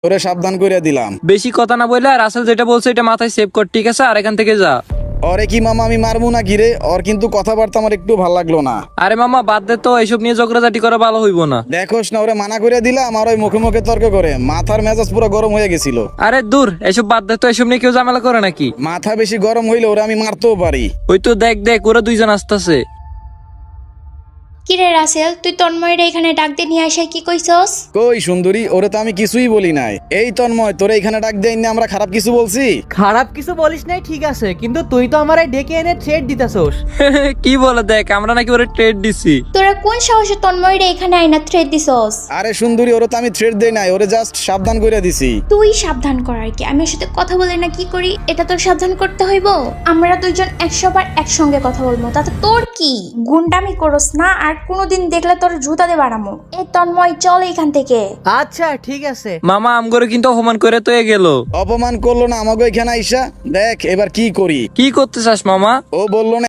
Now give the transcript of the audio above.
তোরে সাবধান করে দিলাম। বেশি কথা না বললে রাসেল যেটা বলছে এটা মাথায় সেভ কর, ঠিক আছে? আর এখান থেকে যা। ওরে কি মামা আমি মারবো না কি রে? ওর কিন্তু কথাবার্তা আমার একটু ভাল লাগলো না। আরে মামা বাদ দে তো, এইসব নিয়ে ঝগড়াঝাটি করা ভালো হইব না। দেখোস না ওরে মানা করে দিলাম আর ওই মুখে মুখে তর্ক করে মাথার মেজাজ পুরো গরম হয়ে গেছিল। আরে দূর, এসব বাদ দে তো, এসব নিয়ে কেউ ঝামেলা করে নাকি? মাথা বেশি গরম হইলে ওরে আমি মারতেও পারি। ওই তো দেখ দেখ, ওরা দুইজন আসতেছে। কিরে রাসেল, তুই তন্ময়রে এখানে ডাক দিয়ে নিয়ে আসে কি কইছস? কই সুন্দরী, ওরে তো আমি কিছুই বলি নাই। এই তন্ময়, তোরে এখানে ডাক দেই না আমরা খারাপ কিছু বলছি? খারাপ কিছু বলিস নাই, ঠিক আছে, কিন্তু তুই তো আমারে ডেকে এনে থ্রেট দিতেছস। কি বলে দেখ, আমরা নাকি ওরে ট্রেড দিছি। তোরা কোন সাহসে তন্ময়রে এখানে আইনা থ্রেট দিছস? আরে সুন্দরী, ওরে তো আমি থ্রেট দেই নাই, ওরে জাস্ট সাবধান করে দিছি। তুই সাবধান করার কি? আমি ওর সাথে কথা বলে না কি করি এটা তোর সাবধান করতে হইব? আমরা দুইজন 100 বার একসঙ্গে কথা বলবো, তাতে তোর কি? গুন্ডামি করস না, আর কোনোদিন দেখলে তোর জুতা দিয়ে বাড়ামো। এই তন্ময় চল এখান থেকে। আচ্ছা ঠিক আছে। মামা আমগরে কিন্তু অপমান করে তো গেল। অপমান করলো না আমাকে এখানে আইসা, দেখ এবার কি করি। কি করতে চাস মামা? ও বললো না